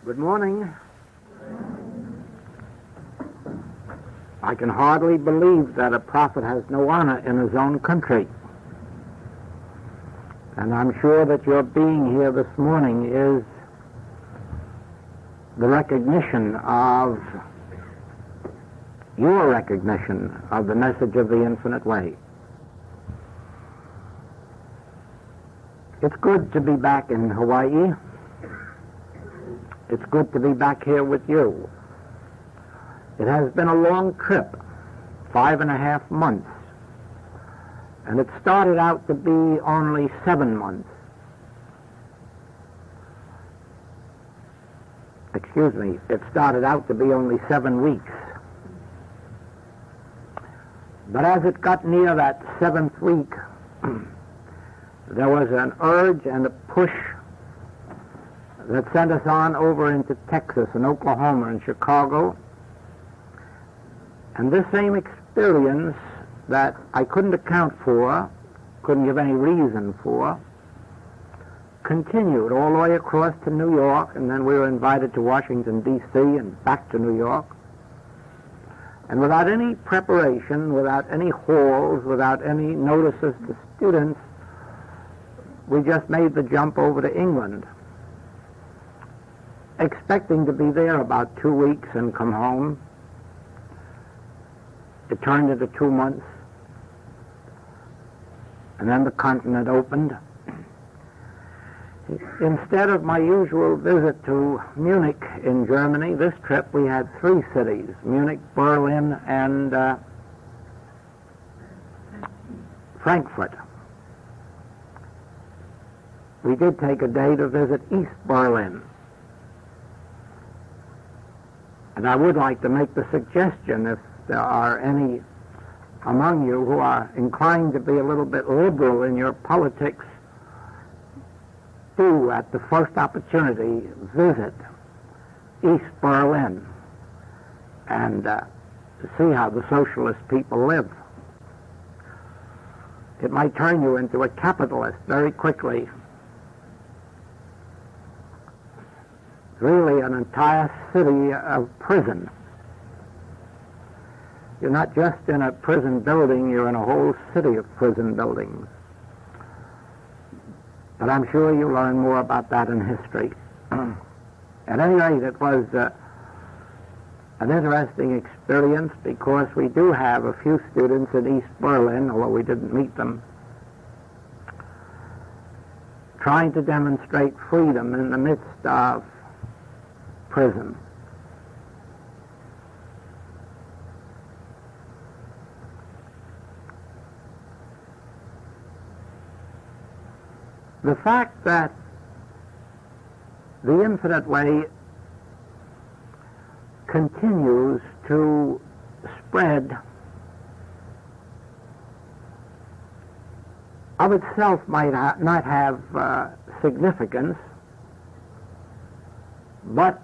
Good morning. I can hardly believe that a prophet has no honor in his own country. And I'm sure that your being here this morning is the recognition of your recognition of the message of the infinite way. It's good to be back in Hawaii. It's good to be back here with you. It has been a long trip, 5.5 months, and it started out to be only 7 months. Excuse me, it started out to be only 7 weeks. But as it got near that 7th week, there was an urge and a push that sent us on over into Texas and Oklahoma and Chicago. And this same experience that I couldn't account for, couldn't give any reason for, continued all the way across to New York, and then we were invited to Washington, D.C. and back to New York. And without any preparation, without any halls, without any notices to students, we just made the jump over to England, expecting to be there about 2 weeks and come home. It turned into 2 months, and then the continent opened. Instead of my usual visit to Munich in Germany, this trip we had 3 cities, Munich, Berlin, and Frankfurt. We did take a day to visit East Berlin. And I would like to make the suggestion, if there are any among you who are inclined to be a little bit liberal in your politics, do, at the first opportunity, visit East Berlin and see how the socialist people live. It might turn you into a capitalist very quickly. Really an entire city of prison. You're not just in a prison building, you're in a whole city of prison buildings. But I'm sure you'll learn more about that in history. At any rate, it was an interesting experience, because we do have a few students in East Berlin, although we didn't meet them, trying to demonstrate freedom in the midst of prison. The fact that the infinite way continues to spread of itself might not have significance, but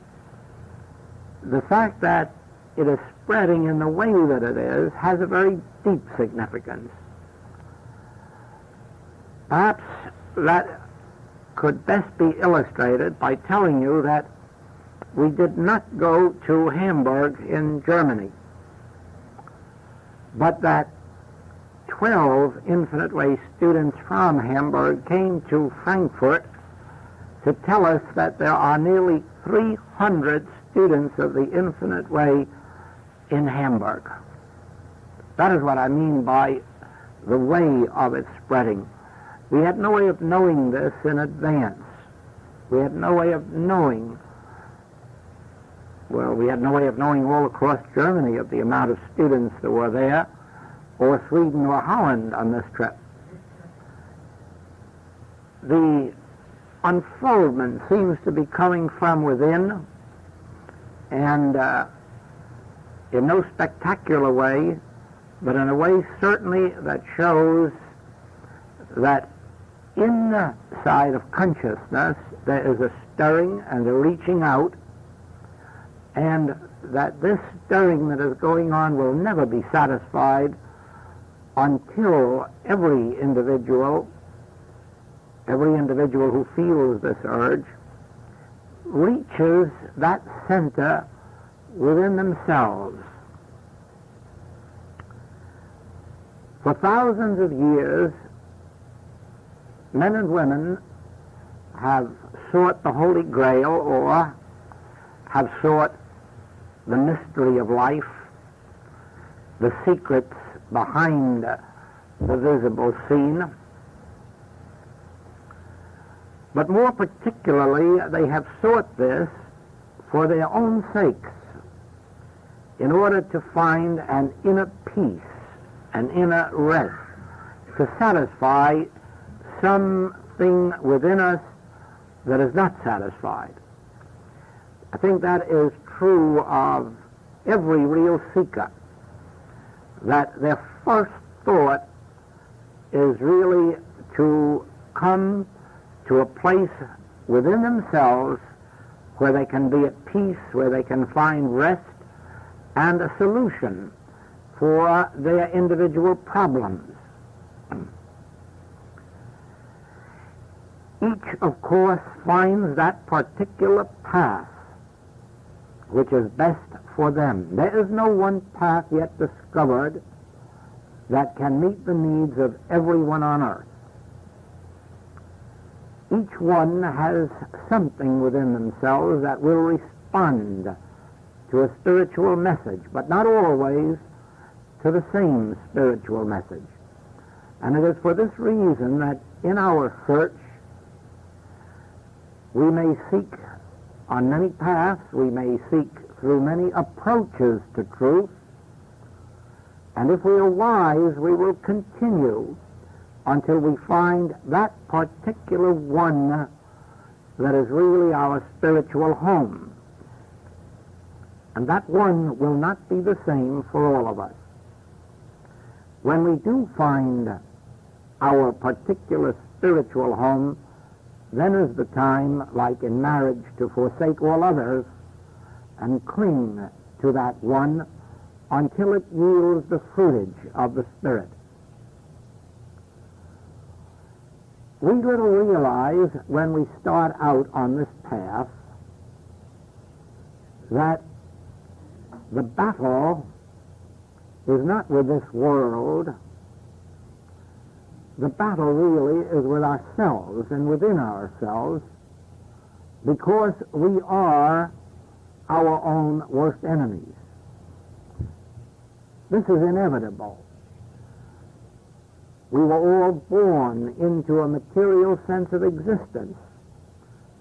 the fact that it is spreading in the way that it is has a very deep significance. Perhaps that could best be illustrated by telling you that we did not go to Hamburg in Germany, but that 12 Infinite Way students from Hamburg came to Frankfurt to tell us that there are nearly 300 students of the Infinite Way in Hamburg. That is what I mean by the way of its spreading. We had no way of knowing this in advance. We had no way of knowing, we had no way of knowing all across Germany of the amount of students that were there, or Sweden or Holland on this trip. The unfoldment seems to be coming from within, and in no spectacular way, but in a way certainly that shows that inside of consciousness there is a stirring and a reaching out, and that this stirring that is going on will never be satisfied until every individual who feels this urge reaches that center within themselves. For thousands of years, men and women have sought the Holy Grail, or have sought the mystery of life, the secrets behind the visible scene. But more particularly, they have sought this for their own sakes, in order to find an inner peace, an inner rest, to satisfy something within us that is not satisfied. I think that is true of every real seeker, that their first thought is really to come to a place within themselves where they can be at peace, where they can find rest and a solution for their individual problems. Each, of course, finds that particular path which is best for them. There is no one path yet discovered that can meet the needs of everyone on earth. Each one has something within themselves that will respond to a spiritual message, but not always to the same spiritual message. And it is for this reason that in our search we may seek on many paths, we may seek through many approaches to truth, and if we are wise, we will continue until we find that particular one that is really our spiritual home. And that one will not be the same for all of us. When we do find our particular spiritual home, then is the time, like in marriage, to forsake all others and cling to that one until it yields the fruitage of the Spirit. We little realize when we start out on this path that the battle is not with this world. The battle really is with ourselves and within ourselves, because we are our own worst enemies. This is inevitable. We were all born into a material sense of existence,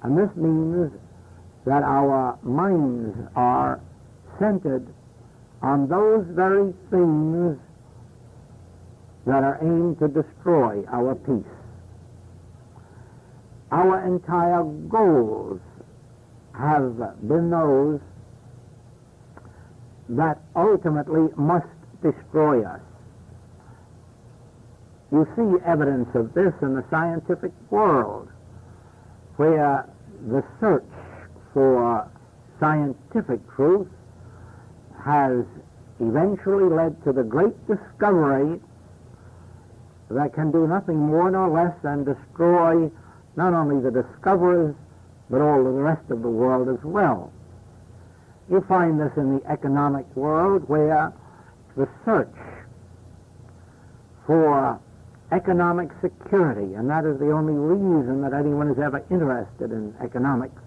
and this means that our minds are centered on those very things that are aimed to destroy our peace. Our entire goals have been those that ultimately must destroy us. You see evidence of this in the scientific world, where the search for scientific truth has eventually led to the great discovery that can do nothing more nor less than destroy not only the discoverers, but all of the rest of the world as well. You find this in the economic world, where the search for economic security, and that is the only reason that anyone is ever interested in economics,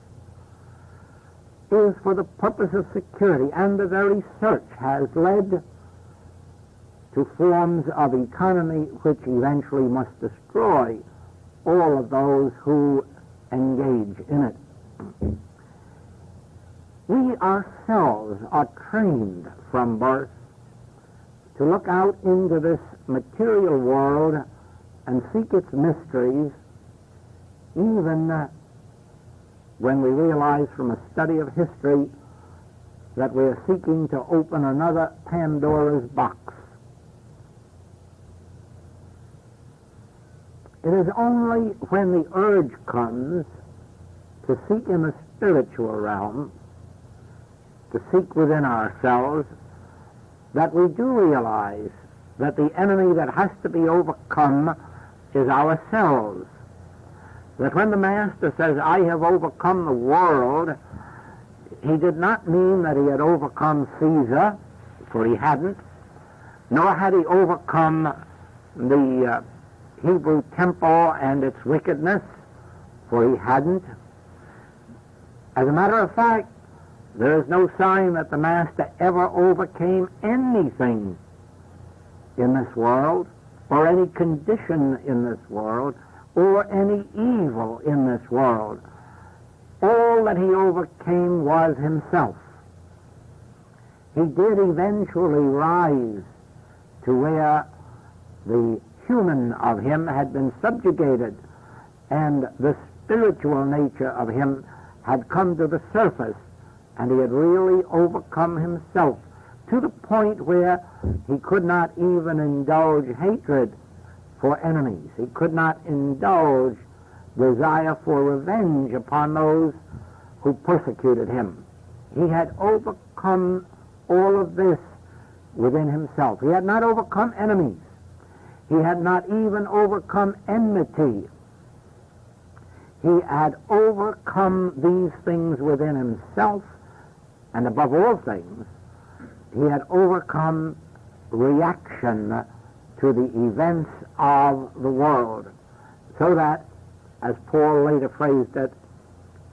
is for the purpose of security, and the very search has led to forms of economy which eventually must destroy all of those who engage in it. We ourselves are trained from birth to look out into this material world and seek its mysteries, even when we realize from a study of history that we are seeking to open another Pandora's box. It is only when the urge comes to seek in the spiritual realm, to seek within ourselves, that we do realize that the enemy that has to be overcome is ourselves. that when the Master says, I have overcome the world, he did not mean that he had overcome Caesar, for he hadn't, nor had he overcome the Hebrew temple and its wickedness, for he hadn't. As a matter of fact, there is no sign that the Master ever overcame anything in this world, or any condition in this world, or any evil in this world. All that he overcame was himself. He did eventually rise to where the human of him had been subjugated, and the spiritual nature of him had come to the surface, and he had really overcome himself to the point where he could not even indulge hatred for enemies. He could not indulge desire for revenge upon those who persecuted him. He had overcome all of this within himself. He had not overcome enemies. He had not even overcome enmity. He had overcome these things within himself, and above all things, he had overcome reaction to the events of the world, so that, as Paul later phrased it,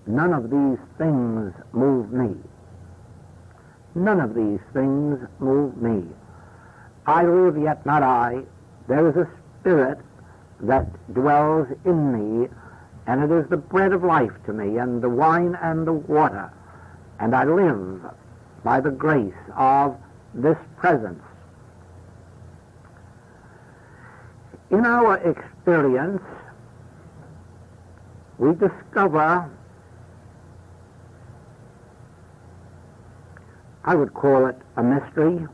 none of these things move me. None of these things move me. I live, yet not I. There is a spirit that dwells in me, and it is the bread of life to me, and the wine and the water, and I live by the grace of this presence. In our experience, we discover, I would call it a mystery.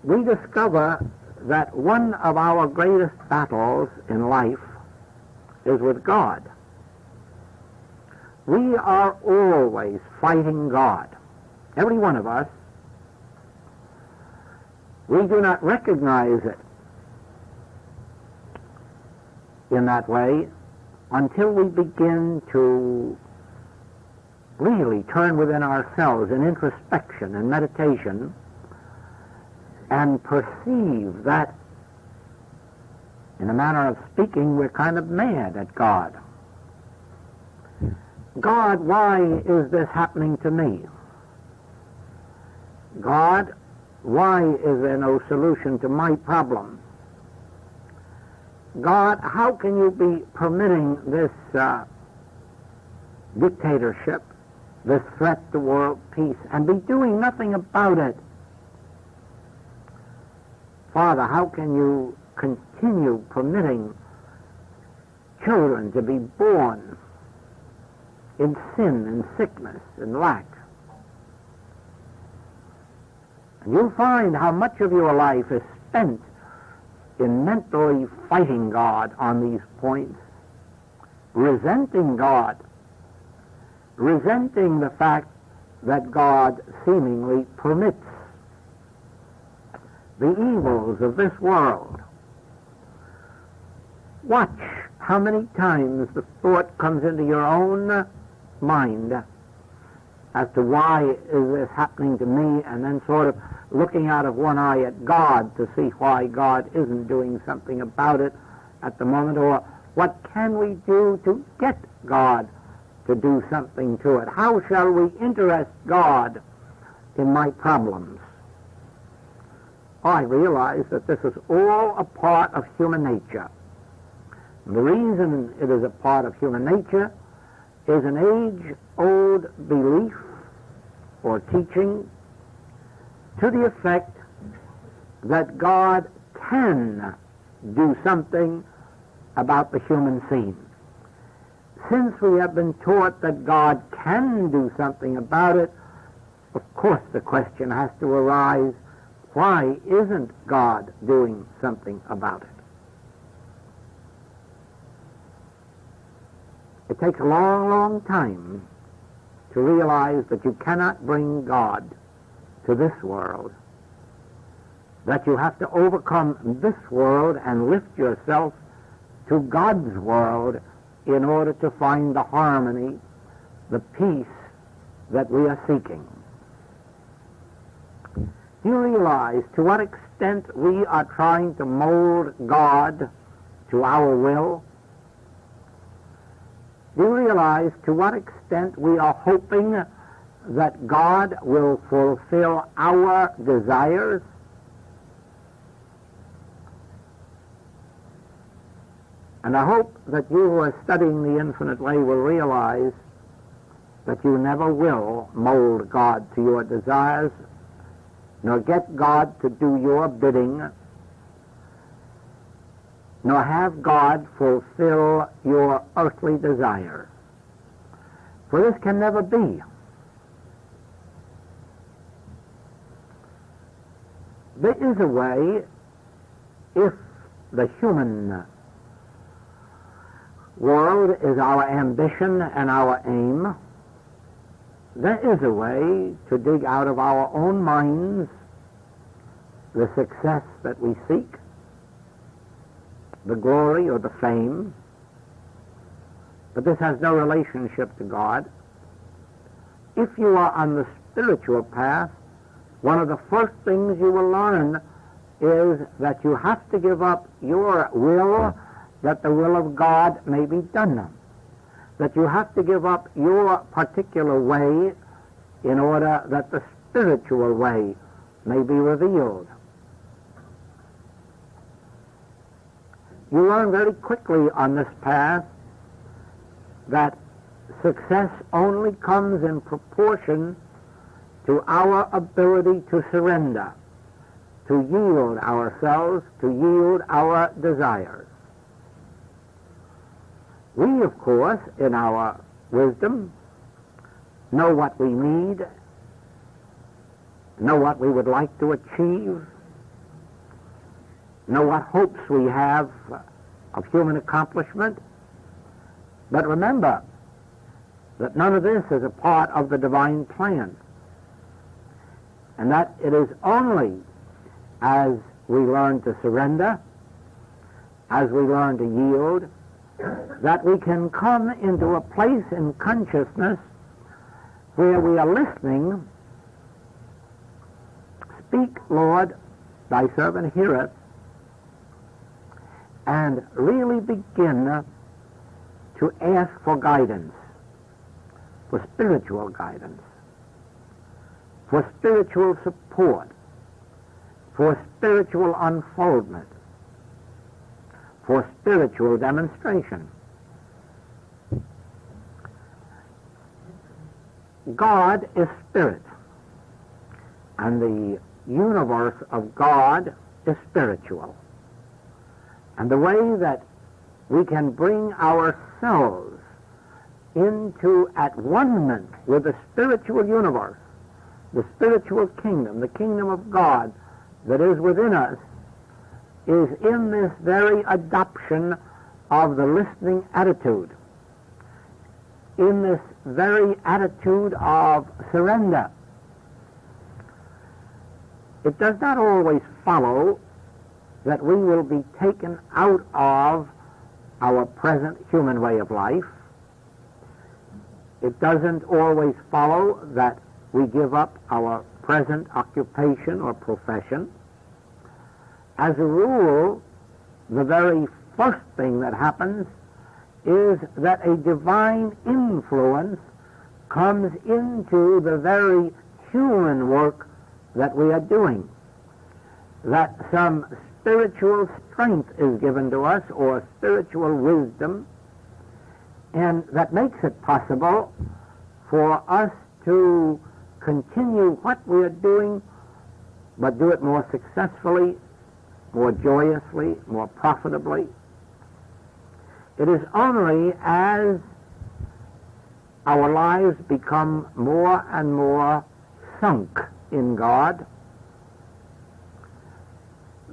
We discover that one of our greatest battles in life is with God. We are always fighting God, every one of us. We do not recognize it in that way until we begin to really turn within ourselves in introspection and meditation and perceive that, in a manner of speaking, we're kind of mad at God. God, why is this happening to me? God, why is there no solution to my problem? God, how can you be permitting this dictatorship, this threat to world peace, and be doing nothing about it? Father, how can you continue permitting children to be born in sin and sickness and lack? And you'll find how much of your life is spent in mentally fighting God on these points, resenting God, resenting the fact that God seemingly permits the evils of this world. Watch how many times the thought comes into your own mind as to why is this happening to me, and then sort of looking out of one eye at God to see why God isn't doing something about it at the moment, or what can we do to get God to do something to it? How shall we interest God in my problems? I realize that this is all a part of human nature. The reason it is a part of human nature is an age-old belief or teaching to the effect that God can do something about the human scene. Since we have been taught that God can do something about it, of course the question has to arise, why isn't God doing something about it? It takes a long, long time to realize that you cannot bring God to this world that you have to overcome this world and lift yourself to God's world in order to find the harmony, the peace that we are seeking. Do you realize to what extent we are trying to mold God to our will? Do you realize to what extent we are hoping that God will fulfill our desires? And I hope that you who are studying the infinite way will realize that you never will mold God to your desires, nor get God to do your bidding, nor have God fulfill your earthly desires. For this can never be. There is a way, if the human world is our ambition and our aim, there is a way to dig out of our own minds the success that we seek, the glory or the fame, but this has no relationship to God. If you are on the spiritual path, one of the first things you will learn is that you have to give up your will that the will of God may be done. That you have to give up your particular way in order that the spiritual way may be revealed. You learn very quickly on this path that success only comes in proportion to our ability to surrender, to yield ourselves, to yield our desires. We, of course, in our wisdom, know what we need, know what we would like to achieve, know what hopes we have of human accomplishment. But remember that none of this is a part of the divine plan, and that it is only as we learn to surrender, as we learn to yield, that we can come into a place in consciousness where we are listening. Speak, Lord, thy servant heareth, and really begin to ask for guidance, for spiritual guidance, for spiritual support, for spiritual unfoldment, for spiritual demonstration. God is spirit, and the universe of God is spiritual. And the way that we can bring ourselves into at one-ment with the spiritual universe, the spiritual kingdom, the kingdom of God that is within us, is in this very adoption of the listening attitude, in this very attitude of surrender. It does not always follow that we will be taken out of our present human way of life. It doesn't always follow that we give up our present occupation or profession. As a rule, the very first thing that happens is that a divine influence comes into the very human work that we are doing, that some spiritual strength is given to us, or spiritual wisdom, and that makes it possible for us to continue what we are doing, but do it more successfully, more joyously, more profitably. It is only as our lives become more and more sunk in God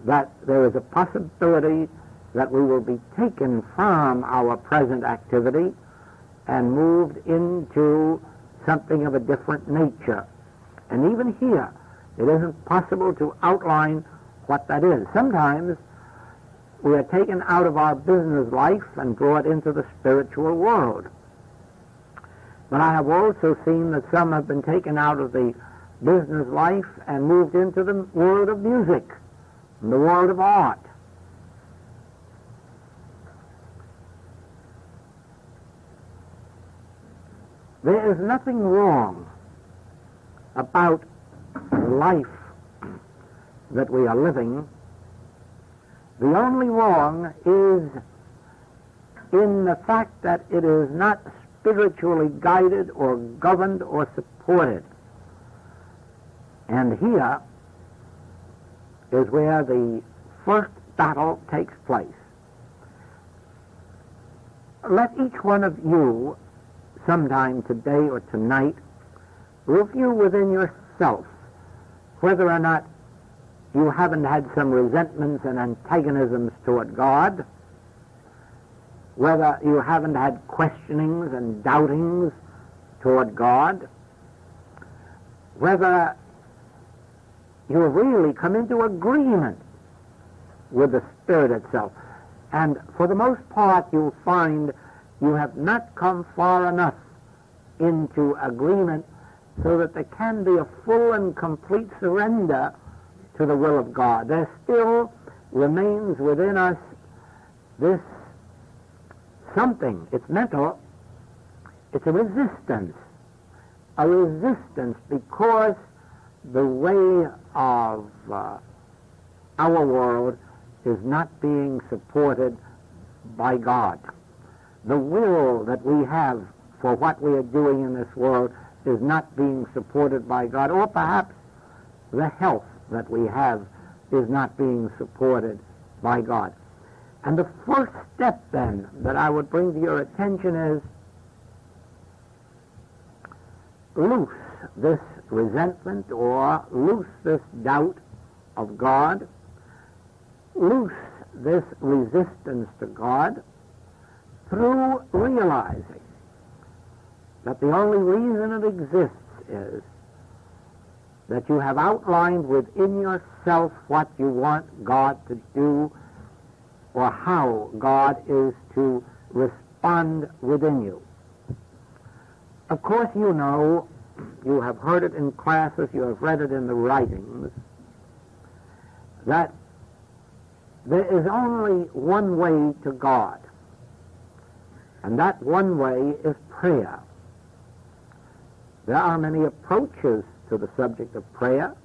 that there is a possibility that we will be taken from our present activity and moved into something of a different nature. And even here, it isn't possible to outline what that is. Sometimes we are taken out of our business life and brought into the spiritual world. But I have also seen that some have been taken out of the business life and moved into the world of music, and the world of art. There is nothing wrong about life that we are living. The only wrong is in the fact that it is not spiritually guided or governed or supported. And here is where the first battle takes place. Let each one of you, sometime today or tonight, review within yourself whether or not you haven't had some resentments and antagonisms toward God, whether you haven't had questionings and doubtings toward God, whether you have really come into agreement with the Spirit itself. And for the most part, you'll find you have not come far enough into agreement so that there can be a full and complete surrender to the will of God. There still remains within us this something. It's mental. It's a resistance because the way of our world is not being supported by God. The will that we have for what we are doing in this world is not being supported by God, or perhaps the health that we have is not being supported by God. And the first step then that I would bring to your attention is loose this resentment or loose this doubt of God, loose this resistance to God through realizing that the only reason it exists is that you have outlined within yourself what you want God to do or how God is to respond within you. Of course, you know, you have heard it in classes, you have read it in the writings, that there is only one way to God, and that one way is prayer. There are many approaches to the subject of prayer.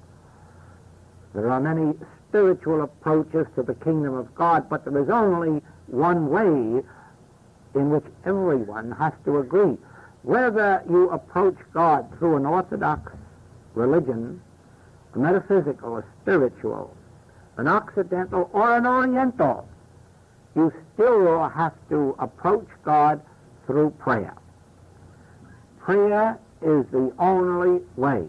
There are many spiritual approaches to the kingdom of God, but there is only one way in which everyone has to agree. Whether you approach God through an orthodox religion, a metaphysical, a spiritual, an occidental, or an oriental, you still have to approach God through prayer. Prayer is the only way.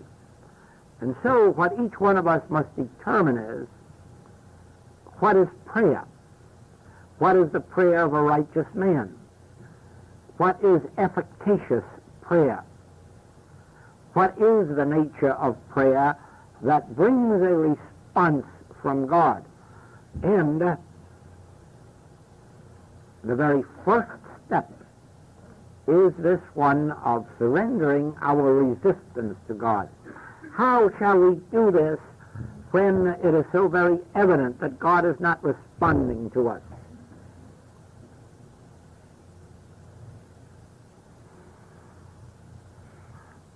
And so what each one of us must determine is, what is prayer? What is the prayer of a righteous man? What is efficacious prayer? What is the nature of prayer that brings a response from God? And the very first step is this one of surrendering our resistance to God. How shall we do this when it is so very evident that God is not responding to us?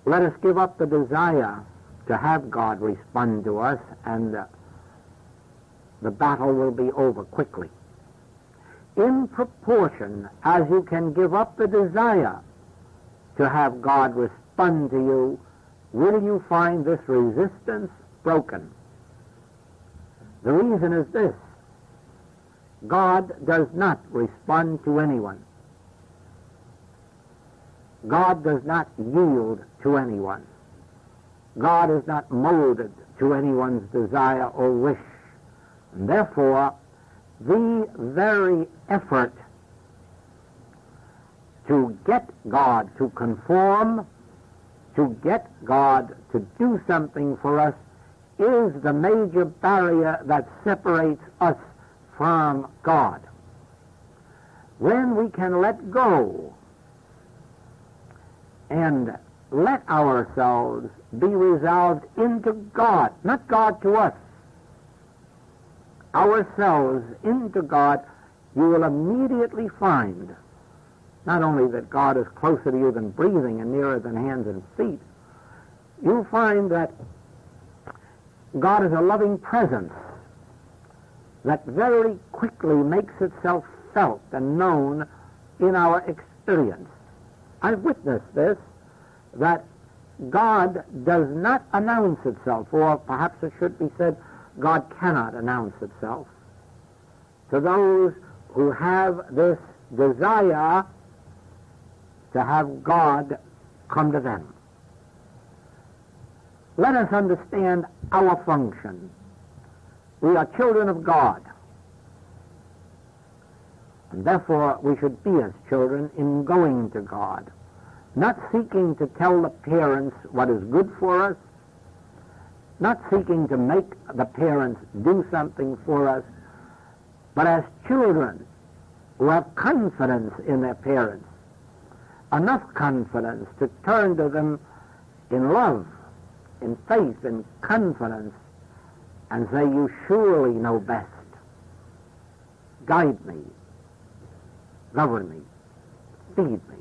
Let us give up the desire to have God respond to us, and the battle will be over quickly. In proportion as you can give up the desire to have God respond to you, will you find this resistance broken. The reason is this: God does not respond to anyone. God does not yield to anyone. God is not molded to anyone's desire or wish. And therefore, the very effort to get God to conform, to get God to do something for us, is the major barrier that separates us from God. When we can let go and let ourselves be resolved into God, not God to us, ourselves into God, you will immediately find not only that God is closer to you than breathing and nearer than hands and feet, you'll find that God is a loving presence that very quickly makes itself felt and known in our experience. I've witnessed this, that God does not announce itself, or perhaps it should be said, God cannot announce itself to those who have this desire to have God come to them. Let us understand our function. We are children of God, and therefore we should be as children in going to God, not seeking to tell the parents what is good for us, not seeking to make the parents do something for us, but as children who have confidence in their parents, enough confidence to turn to them in love, in faith, in confidence, and say, you surely know best. Guide me, govern me, feed me,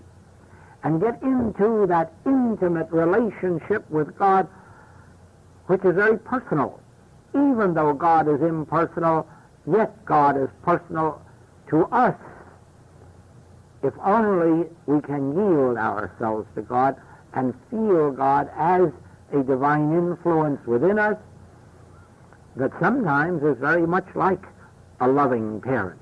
and get into that intimate relationship with God, which is very personal. Even though God is impersonal, yet God is personal to us. If only we can yield ourselves to God and feel God as a divine influence within us that sometimes is very much like a loving parent,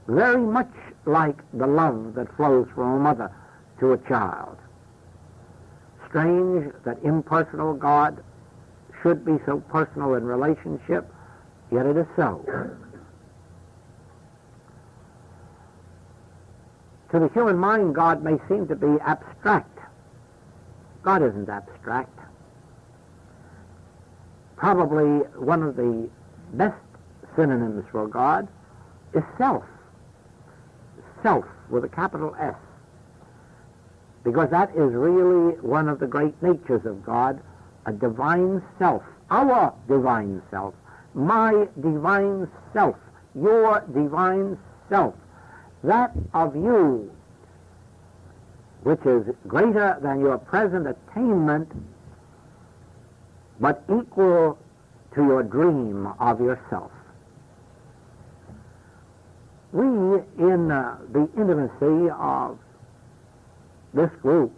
very much like the love that flows from a mother to a child. Strange that impersonal God should be so personal in relationship, yet it is so. To the human mind, God may seem to be abstract. God isn't abstract. Probably one of the best synonyms for God is self. Self with a capital S. Because that is really one of the great natures of God, a divine self, our divine self, my divine self, your divine self, that of you, which is greater than your present attainment, but equal to your dream of yourself. We, in the intimacy of this group,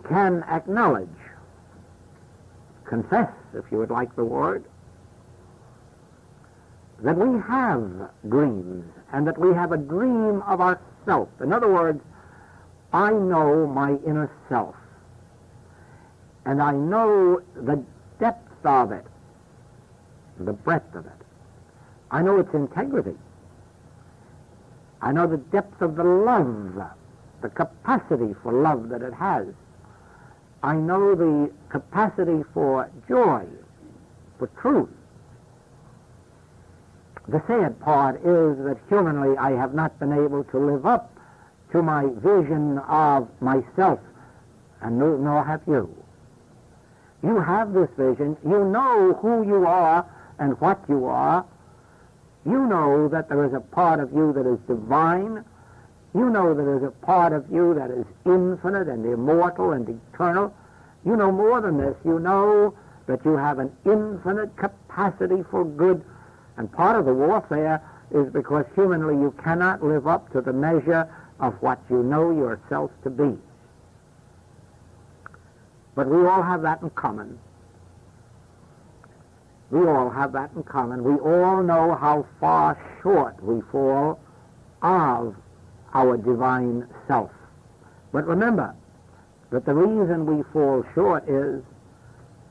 can acknowledge, confess, if you would like the word, that we have dreams, and that we have a dream of ourself. In other words, I know my inner self, and I know the depth of it, the breadth of it. I know its integrity. I know the depth of the love, the capacity for love that it has. I know the capacity for joy, for truth. The sad part is that humanly I have not been able to live up to my vision of myself, and nor have you. You have this vision. You know who you are and what you are. You know that there is a part of you that is divine. You know that there is a part of you that is infinite and immortal and eternal. You know more than this. You know that you have an infinite capacity for good. And part of the warfare is because humanly you cannot live up to the measure of what you know yourself to be. But we all have that in common. We all have that in common. We all know how far short we fall of our divine self. But remember that the reason we fall short is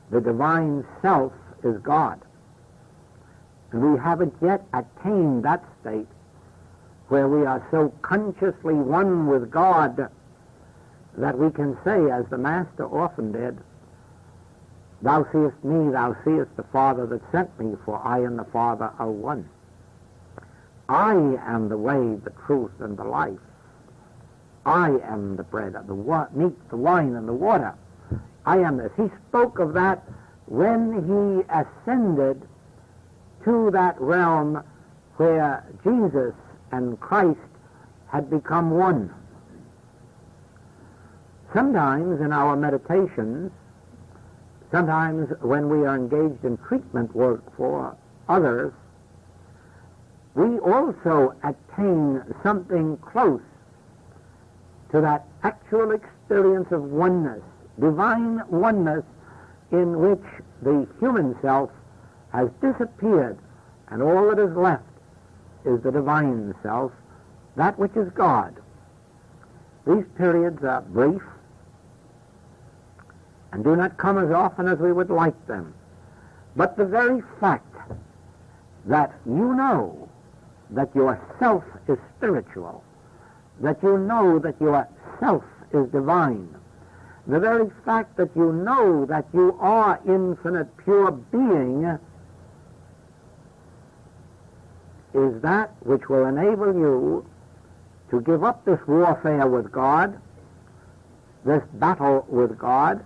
the divine self is God. And we haven't yet attained that state where we are so consciously one with God that we can say, as the Master often did, Thou seest me, thou seest the Father that sent me, for I and the Father are one. I am the way, the truth, and the life. I am the bread, the meat, the wine, and the water. I am this. He spoke of that when he ascended to that realm where Jesus and Christ had become one. Sometimes in our meditations, sometimes when we are engaged in treatment work for others, we also attain something close to that actual experience of oneness, divine oneness, in which the human self has disappeared and all that is left is the divine self, that which is God. These periods are brief and do not come as often as we would like them. But the very fact that you know that your self is spiritual, that you know that your self is divine, the very fact that you know that you are infinite pure being is that which will enable you to give up this warfare with God, this battle with God,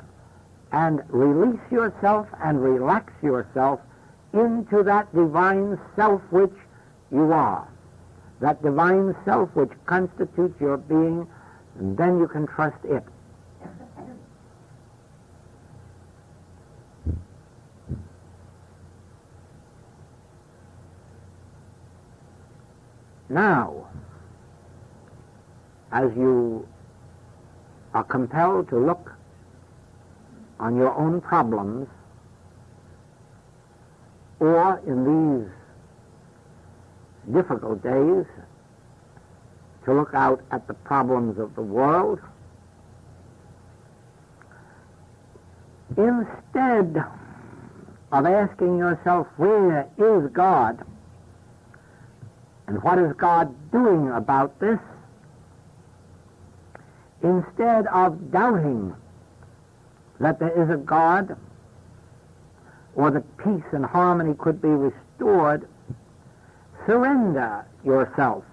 and release yourself and relax yourself into that divine self which you are, that divine self which constitutes your being, and then you can trust it. Now, as you are compelled to look on your own problems, or in these difficult days, to look out at the problems of the world, instead of asking yourself, where is God, and what is God doing about this, instead of doubting that there is a God, or that peace and harmony could be restored, surrender yourself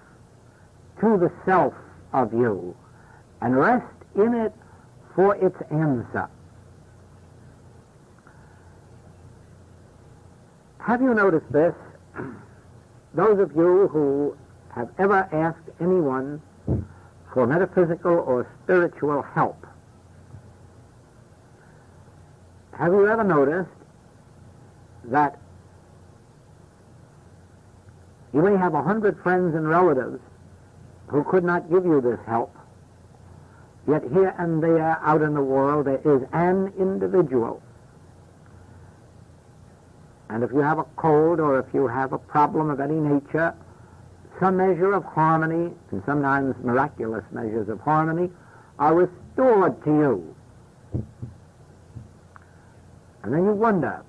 to the self of you and rest in it for its answer. Have you noticed this? Those of you who have ever asked anyone for metaphysical or spiritual help, have you ever noticed that you may have 100 friends and relatives who could not give you this help, yet here and there out in the world there is an individual. And if you have a cold or if you have a problem of any nature, some measure of harmony, and sometimes miraculous measures of harmony, are restored to you. And then you wonder,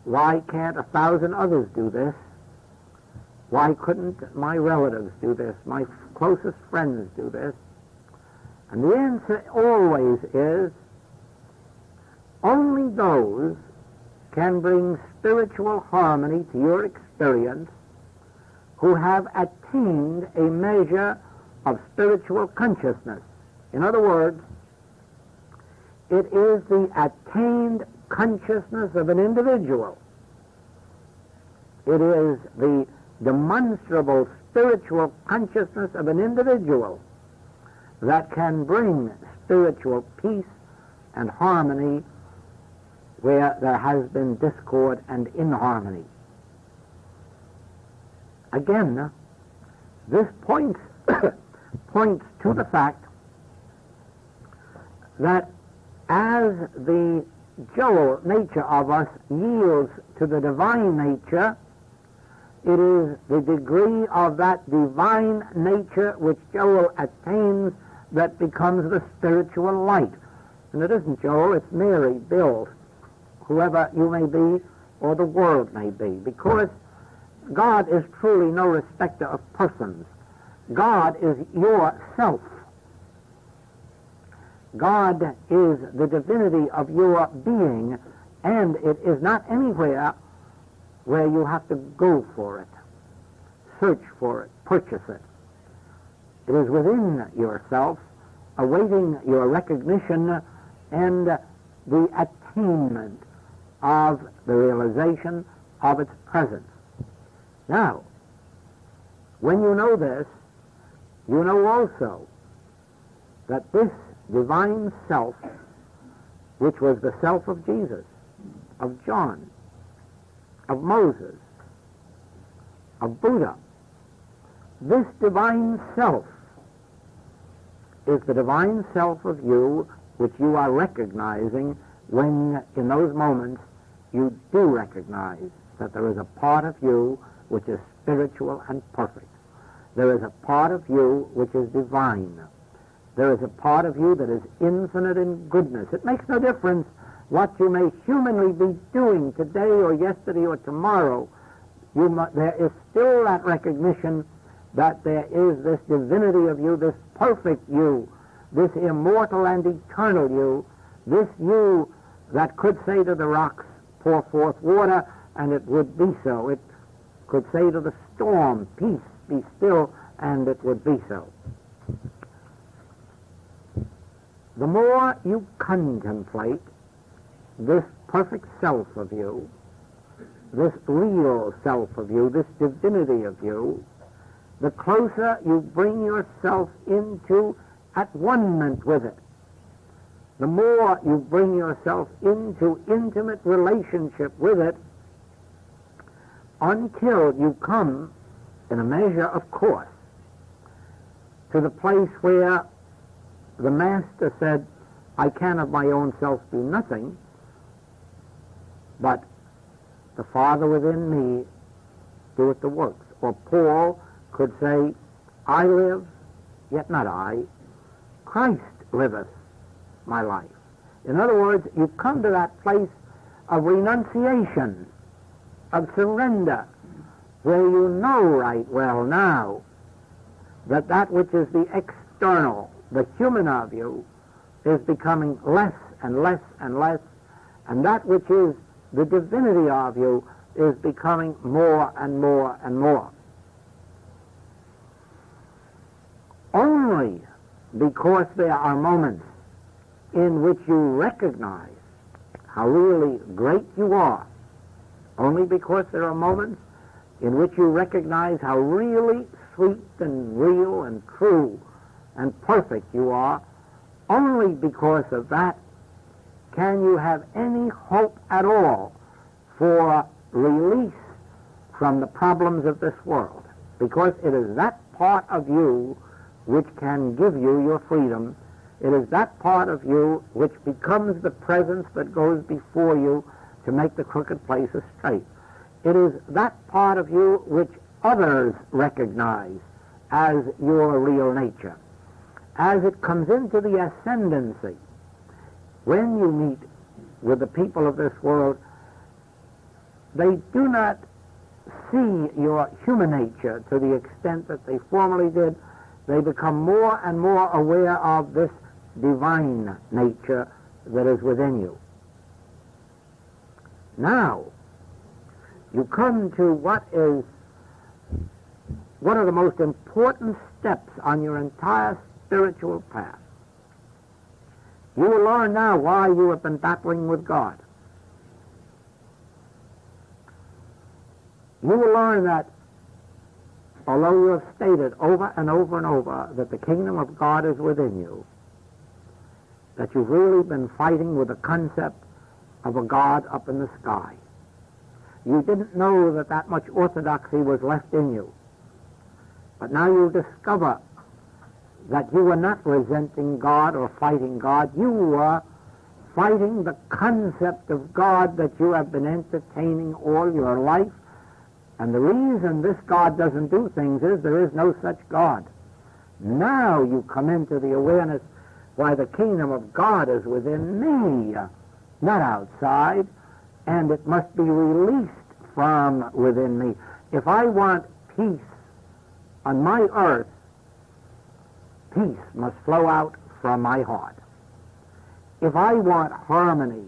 why can't 1,000 others do this? Why couldn't my relatives do this? My closest friends do this? And the answer always is, only those can bring spiritual harmony to your experience who have attained a measure of spiritual consciousness. In other words, it is the attained consciousness of an individual. It is the demonstrable spiritual consciousness of an individual that can bring spiritual peace and harmony where there has been discord and inharmony. Again, this points to the fact that as the Joel nature of us yields to the divine nature, it is the degree of that divine nature which Joel attains that becomes the spiritual light. And it isn't Joel, it's Mary, Bill, whoever you may be, or the world may be, because God is truly no respecter of persons. God is yourself. God is the divinity of your being, and it is not anywhere where you have to go for it, search for it, purchase it. It is within yourself, awaiting your recognition and the attainment of the realization of its presence. Now, when you know this, you know also that this divine self, which was the self of Jesus, of John, of Moses, of Buddha, this divine self is the divine self of you which you are recognizing when, in those moments, you do recognize that there is a part of you which is spiritual and perfect. There is a part of you which is divine. There is a part of you that is infinite in goodness. It makes no difference what you may humanly be doing today or yesterday or tomorrow. There is still that recognition that there is this divinity of you, this perfect you, this immortal and eternal you, this you that could say to the rocks, pour forth water, and it would be so. It could say to the storm, peace, be still, and it would be so. The more you contemplate this perfect self of you, this real self of you, this divinity of you, the closer you bring yourself into at one-ment with it. The more you bring yourself into intimate relationship with it, until you come, in a measure of course, to the place where the Master said, I can of my own self do nothing, but the Father within me doeth the works. Or Paul could say, I live, yet not I. Christ liveth my life. In other words, you come to that place of renunciation, of surrender, where you know right well now that that which is the external, the human of you, is becoming less and less and less, and that which is the divinity of you is becoming more and more and more. Only because there are moments in which you recognize how really great you are, only because there are moments in which you recognize how really sweet and real and true and perfect you are, only because of that can you have any hope at all for release from the problems of this world, because it is that part of you which can give you your freedom. It is that part of you which becomes the presence that goes before you to make the crooked places straight. It is that part of you which others recognize as your real nature. As it comes into the ascendancy, when you meet with the people of this world, they do not see your human nature to the extent that they formerly did. They become more and more aware of this divine nature that is within you. Now, you come to what are the most important steps on your entire spiritual path. You will learn now why you have been battling with God. You will learn that although you have stated over and over and over that the kingdom of God is within you, that you've really been fighting with the concept of a God up in the sky. You didn't know that that much orthodoxy was left in you. But now you discover that you were not resenting God or fighting God. You were fighting the concept of God that you have been entertaining all your life. And the reason this God doesn't do things is there is no such God. Now you come into the awareness why the kingdom of God is within me, not outside, and it must be released from within me. If I want peace on my earth, peace must flow out from my heart. if I want harmony,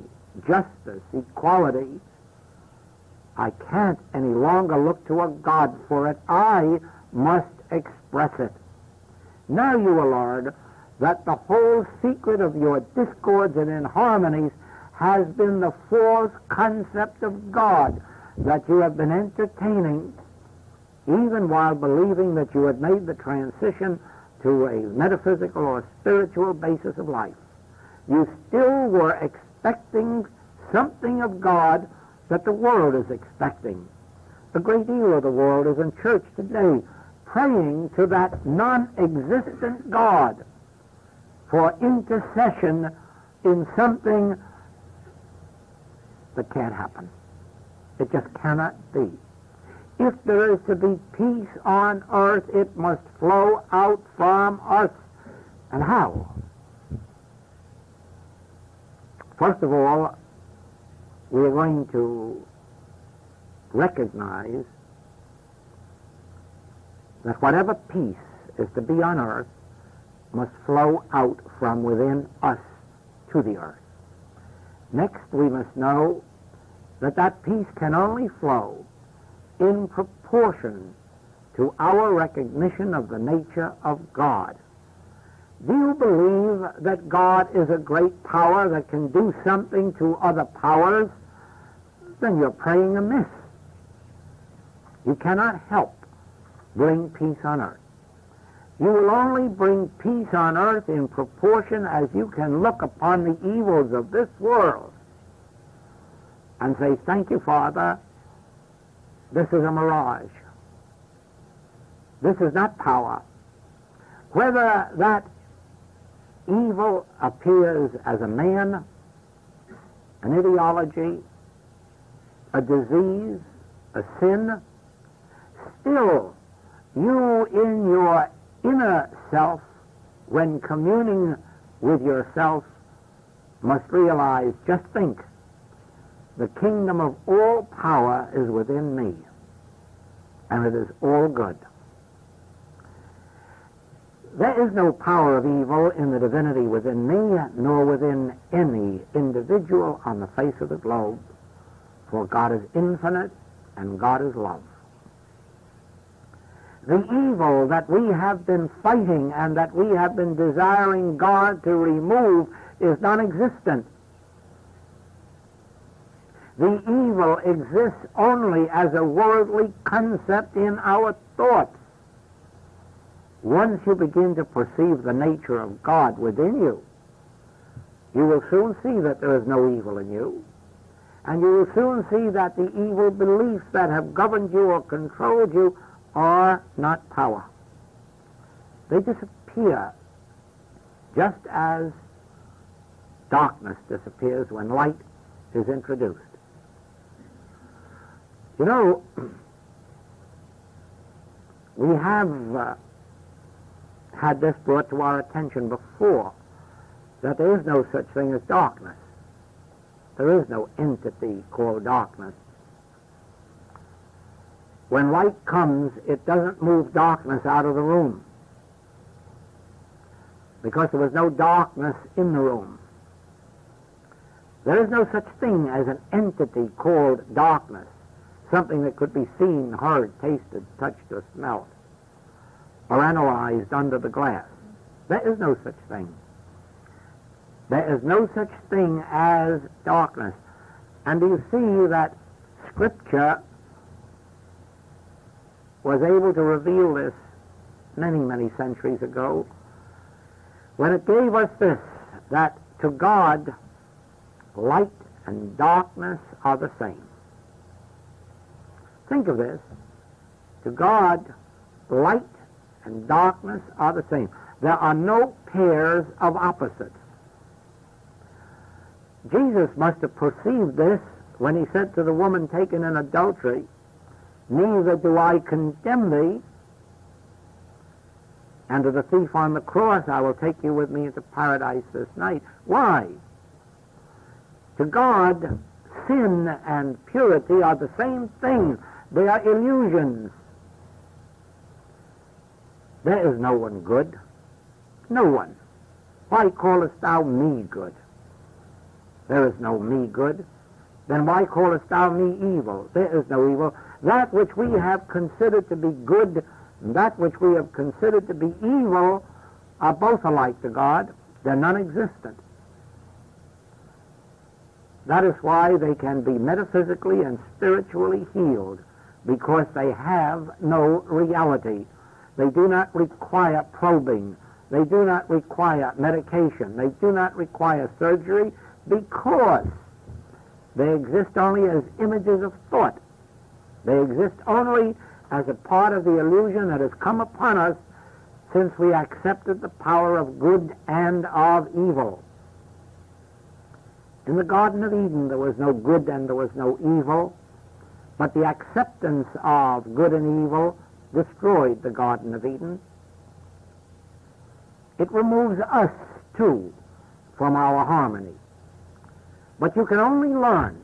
justice, equality, I can't any longer look to a God for it. I must express it. Know you, O Lord, that the whole secret of your discords and inharmonies has been the false concept of God that you have been entertaining, even while believing that you had made the transition to a metaphysical or spiritual basis of life. You still were expecting something of God that the world is expecting. A great deal of the world is in church today praying to that non-existent God for intercession in something that can't happen. It just cannot be. If there is to be peace on earth, it must flow out from us. And how? First of all, we are going to recognize that whatever peace is to be on earth must flow out from within us to the earth. Next, we must know that that peace can only flow in proportion to our recognition of the nature of God. Do you believe that God is a great power that can do something to other powers? Then you're praying amiss. You cannot help bring peace on earth. You will only bring peace on earth in proportion as you can look upon the evils of this world and say, thank you, Father, this is a mirage. This is not power. Whether that evil appears as a man, an ideology, a disease, a sin, still you in your inner self, when communing with yourself, must realize, just think, the kingdom of all power is within me, and it is all good. There is no power of evil in the divinity within me, nor within any individual on the face of the globe, for God is infinite and God is love. The evil that we have been fighting and that we have been desiring God to remove is non-existent. The evil exists only as a worldly concept in our thoughts. Once you begin to perceive the nature of God within you, you will soon see that there is no evil in you, and you will soon see that the evil beliefs that have governed you or controlled you are not power. They disappear just as darkness disappears when light is introduced. You know, we have had this brought to our attention before, that there is no such thing as darkness. There is no entity called darkness. When light comes, it doesn't move darkness out of the room, because there was no darkness in the room. There is no such thing as an entity called darkness, something that could be seen, heard, tasted, touched, or smelled, or analyzed under the glass. There is no such thing. There is no such thing as darkness. And you see that Scripture was able to reveal this many, many centuries ago, when it gave us this, that to God, light and darkness are the same. Think of this. To God, light and darkness are the same. There are no pairs of opposites. Jesus must have perceived this when he said to the woman taken in adultery, neither do I condemn thee, and to the thief on the cross, I will take you with me into paradise this night. Why? To God, sin and purity are the same thing. They are illusions. There is no one good. No one. Why callest thou me good? There is no me good. Then why callest thou me evil? There is no evil. That which we have considered to be good and that which we have considered to be evil are both alike to God. They're non-existent. That is why they can be metaphysically and spiritually healed, because they have no reality. They do not require probing. They do not require medication. They do not require surgery, because they exist only as images of thought. They exist only as a part of the illusion that has come upon us since we accepted the power of good and of evil. In the Garden of Eden there was no good and there was no evil, but the acceptance of good and evil destroyed the Garden of Eden. It removes us, too, from our harmony. But you can only learn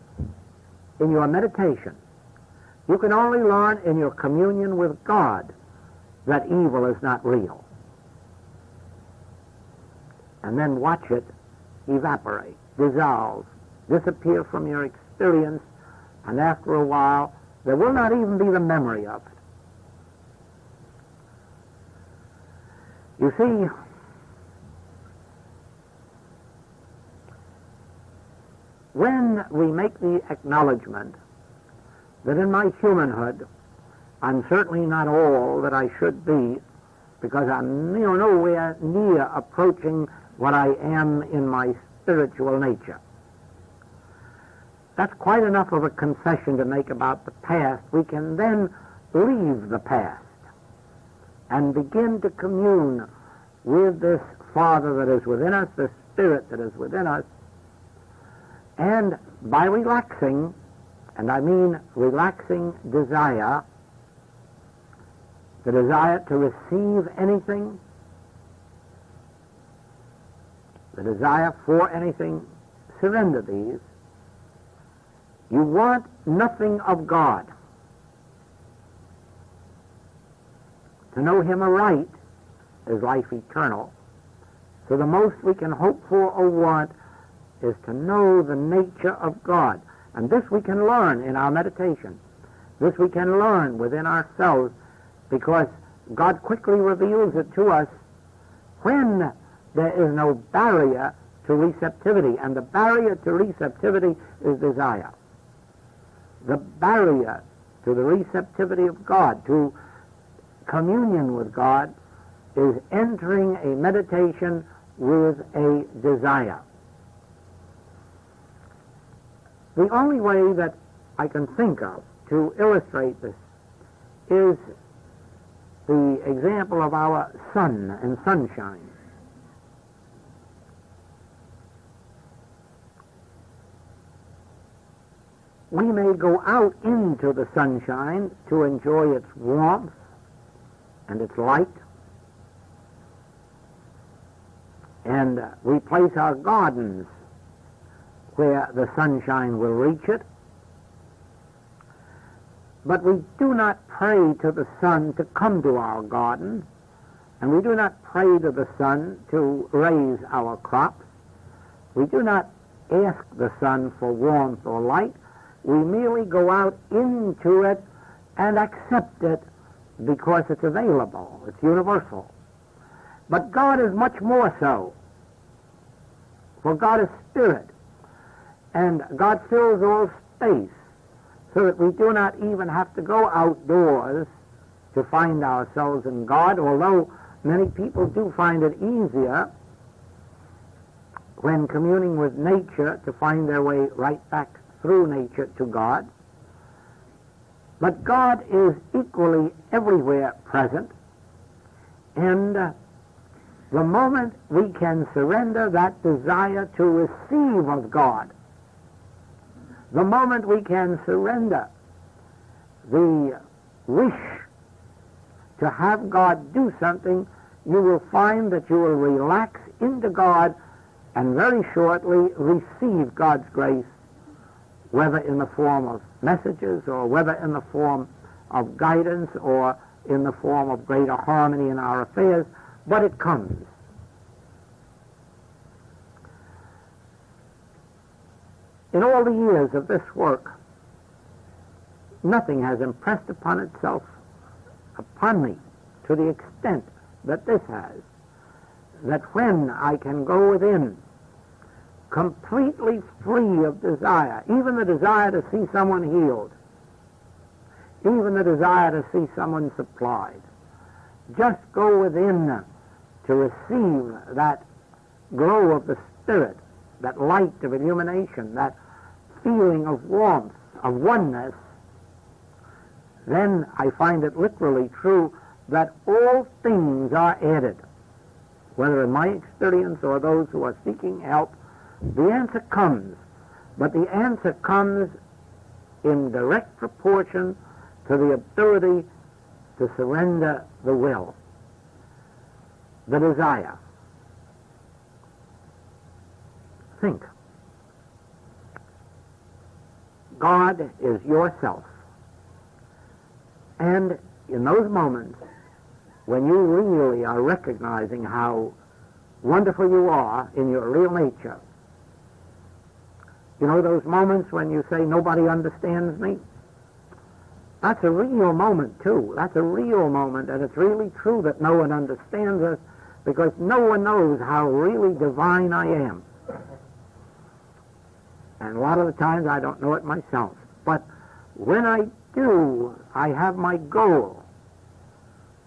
in your meditation, you can only learn in your communion with God that evil is not real. And then watch it evaporate, dissolve, disappear from your experience, and after a while there will not even be the memory of it. You see, when we make the acknowledgement that in my humanhood I'm certainly not all that I should be, because I'm nowhere near approaching what I am in my spiritual nature. That's quite enough of a confession to make about the past. We can then leave the past and begin to commune with this Father that is within us, this Spirit that is within us, and by relaxing, and I mean relaxing desire, the desire to receive anything, the desire for anything, surrender these. You want nothing of God. To know Him aright is life eternal. So the most we can hope for or want is to know the nature of God. And this we can learn in our meditation. This we can learn within ourselves, because God quickly reveals it to us when there is no barrier to receptivity. And the barrier to receptivity is desire. The barrier to the receptivity of God, to communion with God, is entering a meditation with a desire. The only way that I can think of to illustrate this is the example of our sun and sunshine. We may go out into the sunshine to enjoy its warmth and its light, and we place our gardens where the sunshine will reach it, but we do not pray to the sun to come to our garden, and we do not pray to the sun to raise our crops. We do not ask the sun for warmth or light. We merely go out into it and accept it because it's available. It's universal. But God is much more so. For God is spirit. And God fills all space, so that we do not even have to go outdoors to find ourselves in God, although many people do find it easier when communing with nature to find their way right back through nature to God. But God is equally everywhere present, and the moment we can surrender that desire to receive of God, the moment we can surrender the wish to have God do something, you will find that you will relax into God and very shortly receive God's grace, whether in the form of messages or whether in the form of guidance or in the form of greater harmony in our affairs, but it comes. In all the years of this work, nothing has impressed upon itself upon me to the extent that this has, that when I can go within, completely free of desire, even the desire to see someone healed, even the desire to see someone supplied, just go within to receive that glow of the Spirit, that light of illumination, that feeling of warmth, of oneness, then I find it literally true that all things are added. Whether in my experience or those who are seeking help, the answer comes. But the answer comes in direct proportion to the ability to surrender the will, the desire. Think. God is yourself. And in those moments when you really are recognizing how wonderful you are in your real nature, you know those moments when you say, nobody understands me? That's a real moment, too. That's a real moment, and it's really true that no one understands us because no one knows how really divine I am. And a lot of the times I don't know it myself. But when I do, I have my goal.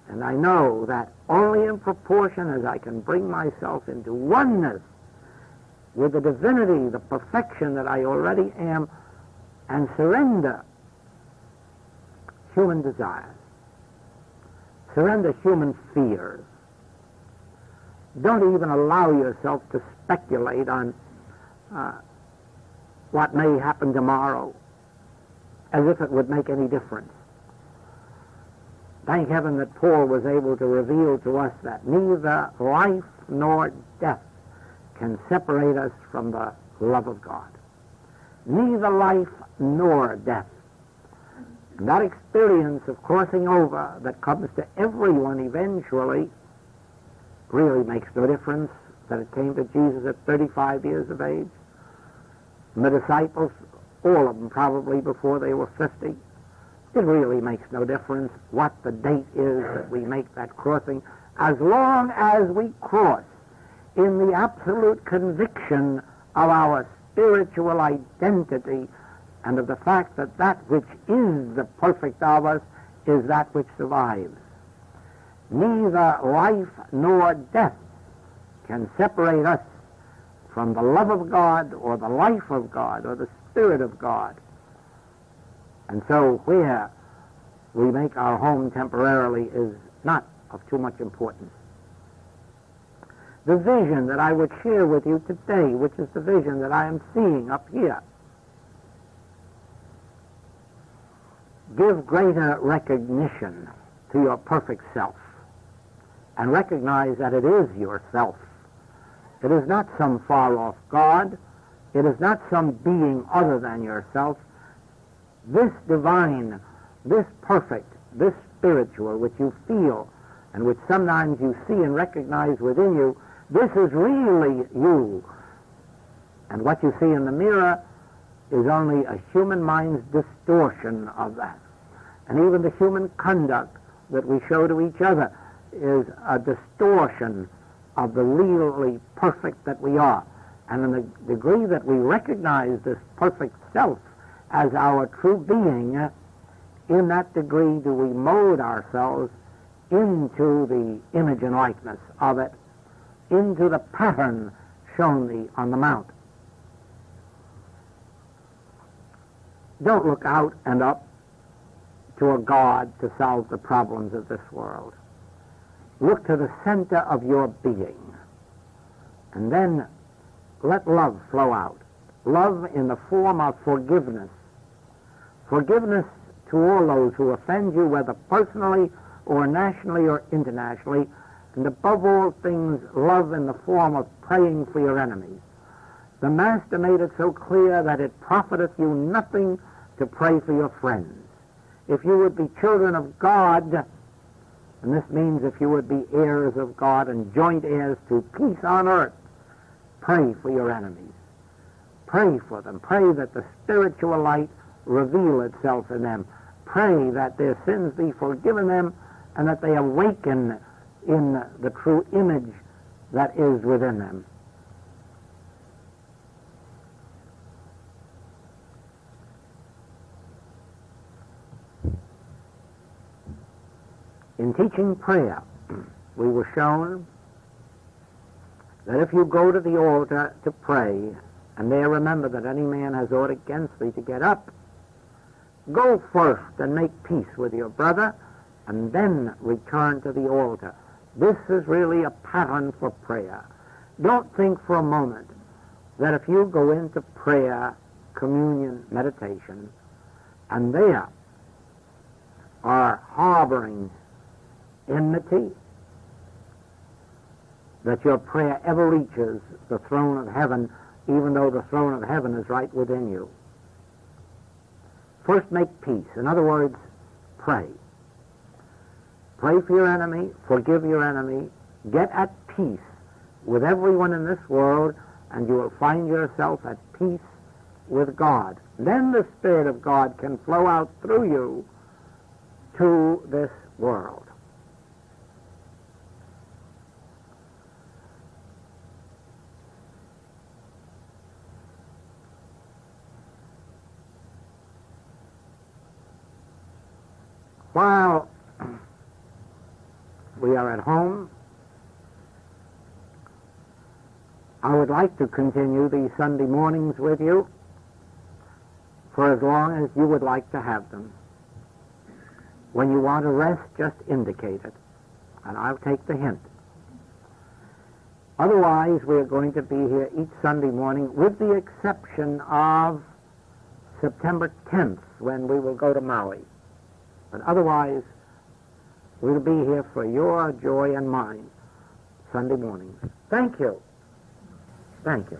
And I know that only in proportion as I can bring myself into oneness with the divinity, the perfection that I already am, and surrender human desires, surrender human fears. Don't even allow yourself to speculate on what may happen tomorrow, as if it would make any difference. Thank heaven that Paul was able to reveal to us that neither life nor death can separate us from the love of God. Neither life nor death. And that experience of crossing over that comes to everyone eventually really makes no difference that it came to Jesus at 35 years of age. And the disciples, all of them probably before they were 50. It really makes no difference what the date is that we make that crossing, as long as we cross in the absolute conviction of our spiritual identity and of the fact that that which is the perfect of us is that which survives. Neither life nor death can separate us from the love of God or the life of God or the Spirit of God. And so where we make our home temporarily is not of too much importance. The vision that I would share with you today, which is the vision that I am seeing up here, give greater recognition to your perfect self and recognize that it is yourself. It is not some far-off God. It is not some being other than yourself. This divine, this perfect, this spiritual, which you feel and which sometimes you see and recognize within you, this is really you. And what you see in the mirror is only a human mind's distortion of that. And even the human conduct that we show to each other is a distortion of the really perfect that we are. And in the degree that we recognize this perfect self as our true being, in that degree do we mold ourselves into the image and likeness of it, into the pattern shown on the mount. Don't look out and up to a God to solve the problems of this world. Look to the center of your being, and then let love flow out. Love in the form of forgiveness. Forgiveness to all those who offend you, whether personally or nationally or internationally, and above all things, love in the form of praying for your enemies. The Master made it so clear that it profiteth you nothing to pray for your friends. If you would be children of God, and this means if you would be heirs of God and joint heirs to peace on earth, pray for your enemies. Pray for them. Pray that the spiritual light reveal itself in them. Pray that their sins be forgiven them and that they awaken in the true image that is within them. In teaching prayer, we were shown that if you go to the altar to pray, and there remember that any man has aught against thee, to get up, go first and make peace with your brother, and then return to the altar. This is really a pattern for prayer. Don't think for a moment that if you go into prayer, communion, meditation, and there are harboring enmity, that your prayer ever reaches the throne of heaven, even though the throne of heaven is right within you. First, make peace. In other words, pray. Pray for your enemy, forgive your enemy, get at peace with everyone in this world, and you will find yourself at peace with God. Then the Spirit of God can flow out through you to this world. While we are at home, I would like to continue these Sunday mornings with you for as long as you would like to have them. When you want to rest, just indicate it, and I'll take the hint. Otherwise, we are going to be here each Sunday morning, with the exception of September 10th, when we will go to Maui. But otherwise, we'll be here for your joy and mine Sunday mornings. Thank you. Thank you.